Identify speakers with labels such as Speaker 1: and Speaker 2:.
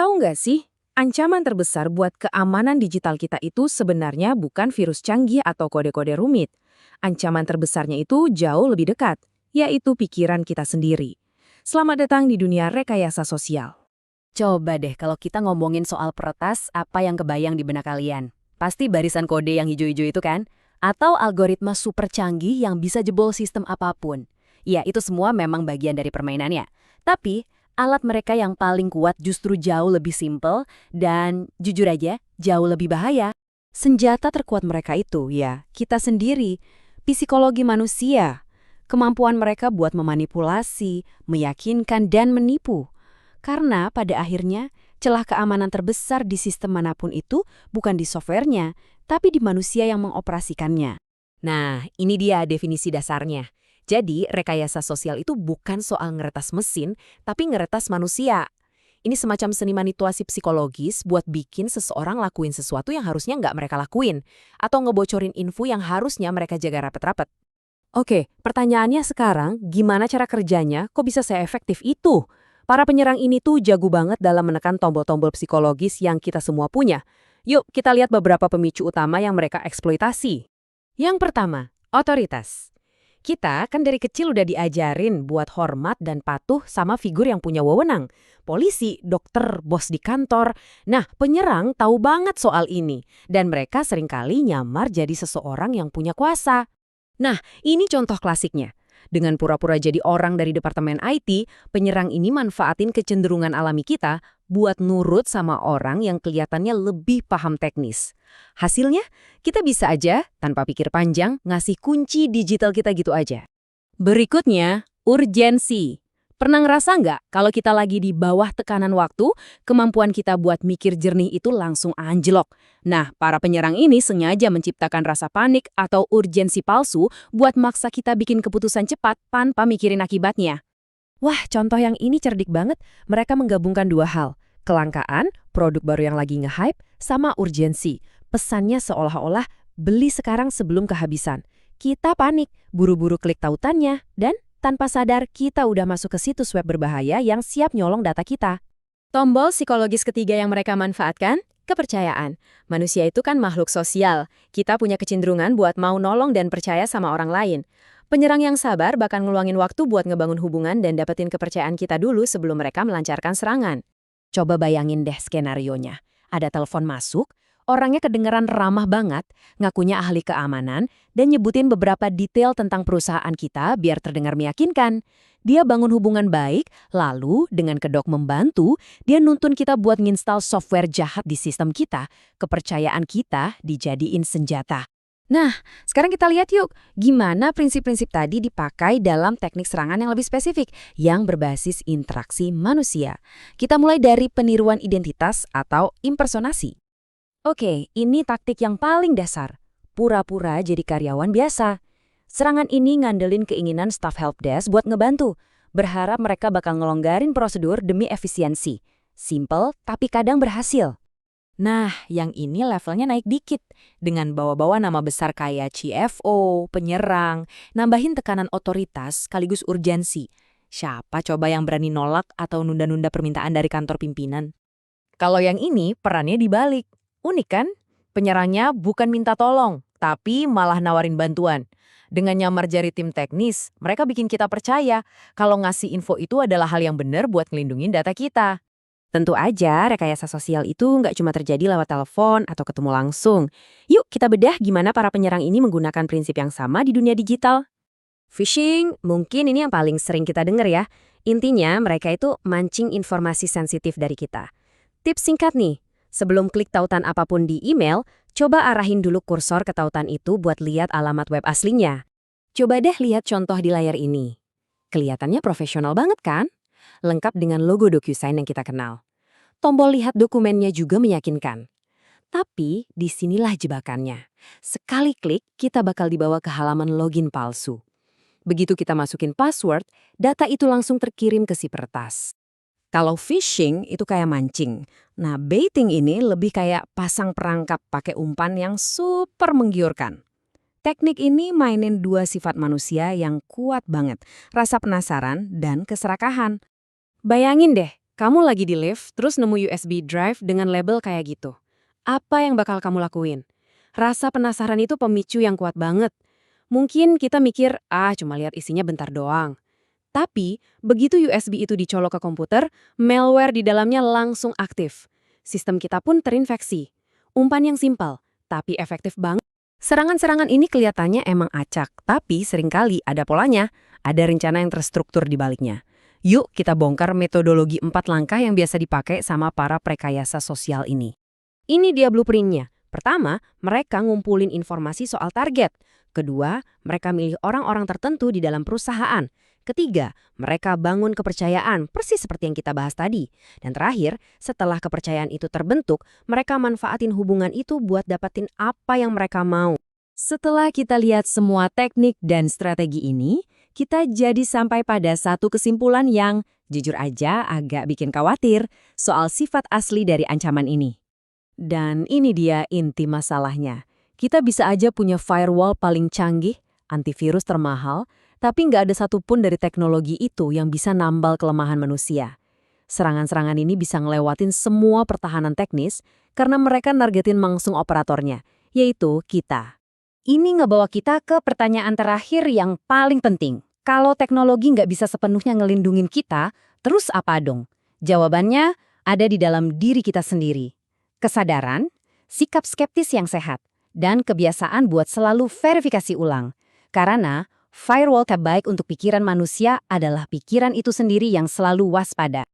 Speaker 1: Tahu nggak sih, ancaman terbesar buat keamanan digital kita itu sebenarnya bukan virus canggih atau kode-kode rumit. Ancaman terbesarnya itu jauh lebih dekat, yaitu pikiran kita sendiri. Selamat datang di dunia rekayasa sosial.
Speaker 2: Coba deh kalau kita ngomongin soal peretas, apa yang kebayang di benak kalian? Pasti barisan kode yang hijau-hijau itu kan? Atau algoritma super canggih yang bisa jebol sistem apapun? Ya, itu semua memang bagian dari permainannya. Tapi, alat mereka yang paling kuat justru jauh lebih simpel dan, jujur aja, jauh lebih bahaya. Senjata terkuat mereka itu, ya, kita sendiri, psikologi manusia. Kemampuan mereka buat memanipulasi, meyakinkan, dan menipu. Karena pada akhirnya, celah keamanan terbesar di sistem manapun itu bukan di softwarenya, tapi di manusia yang mengoperasikannya.
Speaker 3: Nah, ini dia definisi dasarnya. Jadi, rekayasa sosial itu bukan soal ngeretas mesin, tapi ngeretas manusia. Ini semacam seni manipulasi psikologis buat bikin seseorang lakuin sesuatu yang harusnya nggak mereka lakuin, atau ngebocorin info yang harusnya mereka jaga rapet-rapet.
Speaker 1: Oke, pertanyaannya sekarang, gimana cara kerjanya? Kok bisa seefektif itu? Para penyerang ini tuh jago banget dalam menekan tombol-tombol psikologis yang kita semua punya. Yuk, kita lihat beberapa pemicu utama yang mereka eksploitasi. Yang pertama, otoritas. Kita kan dari kecil udah diajarin buat hormat dan patuh sama figur yang punya wewenang. Polisi, dokter, bos di kantor. Nah, penyerang tahu banget soal ini. Dan mereka seringkali nyamar jadi seseorang yang punya kuasa. Nah, ini contoh klasiknya. Dengan pura-pura jadi orang dari departemen IT, penyerang ini manfaatin kecenderungan alami kita buat nurut sama orang yang kelihatannya lebih paham teknis. Hasilnya, kita bisa aja, tanpa pikir panjang, ngasih kunci digital kita gitu aja. Berikutnya, urgensi. Pernah ngerasa nggak kalau kita lagi di bawah tekanan waktu, kemampuan kita buat mikir jernih itu langsung anjlok? Nah, para penyerang ini sengaja menciptakan rasa panik atau urgensi palsu buat maksa kita bikin keputusan cepat tanpa mikirin akibatnya. Wah, contoh yang ini cerdik banget. Mereka menggabungkan dua hal. Kelangkaan, produk baru yang lagi nge-hype, sama urgensi. Pesannya seolah-olah beli sekarang sebelum kehabisan. Kita panik, buru-buru klik tautannya, dan tanpa sadar, kita udah masuk ke situs web berbahaya yang siap nyolong data kita. Tombol psikologis ketiga yang mereka manfaatkan, kepercayaan. Manusia itu kan makhluk sosial. Kita punya kecenderungan buat mau nolong dan percaya sama orang lain. Penyerang yang sabar bakal ngeluangin waktu buat ngebangun hubungan dan dapetin kepercayaan kita dulu sebelum mereka melancarkan serangan. Coba bayangin deh skenarionya. Ada telepon masuk, orangnya kedengeran ramah banget, ngakunya ahli keamanan, dan nyebutin beberapa detail tentang perusahaan kita biar terdengar meyakinkan. Dia bangun hubungan baik, lalu dengan kedok membantu, dia nuntun kita buat nginstal software jahat di sistem kita. Kepercayaan kita dijadiin senjata. Nah, sekarang kita lihat yuk, gimana prinsip-prinsip tadi dipakai dalam teknik serangan yang lebih spesifik, yang berbasis interaksi manusia. Kita mulai dari peniruan identitas atau impersonasi. Oke, ini taktik yang paling dasar. Pura-pura jadi karyawan biasa. Serangan ini ngandelin keinginan staff helpdesk buat ngebantu. Berharap mereka bakal ngelonggarin prosedur demi efisiensi. Simple, tapi kadang berhasil. Nah, yang ini levelnya naik dikit. Dengan bawa-bawa nama besar kayak CFO, penyerang, nambahin tekanan otoritas sekaligus urgensi. Siapa coba yang berani nolak atau nunda-nunda permintaan dari kantor pimpinan? Kalau yang ini, perannya dibalik. Unik kan? Penyerangnya bukan minta tolong, tapi malah nawarin bantuan. Dengan nyamar jadi tim teknis, mereka bikin kita percaya kalau ngasih info itu adalah hal yang benar buat ngelindungin data kita. Tentu aja, rekayasa sosial itu nggak cuma terjadi lewat telepon atau ketemu langsung. Yuk kita bedah gimana para penyerang ini menggunakan prinsip yang sama di dunia digital. Phishing, mungkin ini yang paling sering kita dengar ya. Intinya mereka itu mancing informasi sensitif dari kita. Tips singkat nih. Sebelum klik tautan apapun di email, coba arahin dulu kursor ke tautan itu buat lihat alamat web aslinya. Coba deh lihat contoh di layar ini. Kelihatannya profesional banget kan? Lengkap dengan logo DocuSign yang kita kenal. Tombol lihat dokumennya juga meyakinkan. Tapi disinilah jebakannya. Sekali klik, kita bakal dibawa ke halaman login palsu. Begitu kita masukin password, data itu langsung terkirim ke si peretas. Kalau phishing itu kayak mancing. Nah, baiting ini lebih kayak pasang perangkap pakai umpan yang super menggiurkan. Teknik ini mainin dua sifat manusia yang kuat banget, rasa penasaran dan keserakahan. Bayangin deh, Kamu lagi di lift, terus nemu USB drive dengan label kayak gitu. Apa yang bakal kamu lakuin? Rasa penasaran itu pemicu yang kuat banget. Mungkin kita mikir, cuma lihat isinya bentar doang. Tapi, begitu USB itu dicolok ke komputer, malware di dalamnya langsung aktif. Sistem kita pun terinfeksi. Umpan yang simpel, tapi efektif banget.
Speaker 3: Serangan-serangan ini kelihatannya emang acak, tapi seringkali ada polanya, ada rencana yang terstruktur di baliknya. Yuk kita bongkar metodologi 4 langkah yang biasa dipakai sama para prekayasa sosial ini. Ini dia blueprint-nya. Pertama, mereka ngumpulin informasi soal target. Kedua, mereka milih orang-orang tertentu di dalam perusahaan. Ketiga, mereka bangun kepercayaan, persis seperti yang kita bahas tadi. Dan terakhir, setelah kepercayaan itu terbentuk, mereka manfaatin hubungan itu buat dapatin apa yang mereka mau.
Speaker 2: Setelah kita lihat semua teknik dan strategi ini, kita jadi sampai pada satu kesimpulan yang, jujur aja, agak bikin khawatir soal sifat asli dari ancaman ini. Dan ini dia inti masalahnya. Kita bisa aja punya firewall paling canggih, antivirus termahal, tapi nggak ada satupun dari teknologi itu yang bisa nambal kelemahan manusia. Serangan-serangan ini bisa ngelewatin semua pertahanan teknis karena mereka nargetin langsung operatornya, yaitu kita. Ini ngebawa kita ke pertanyaan terakhir yang paling penting. Kalau teknologi nggak bisa sepenuhnya ngelindungin kita, terus apa dong? Jawabannya ada di dalam diri kita sendiri. Kesadaran, sikap skeptis yang sehat, dan kebiasaan buat selalu verifikasi ulang. Karena firewall terbaik untuk pikiran manusia adalah pikiran itu sendiri yang selalu waspada.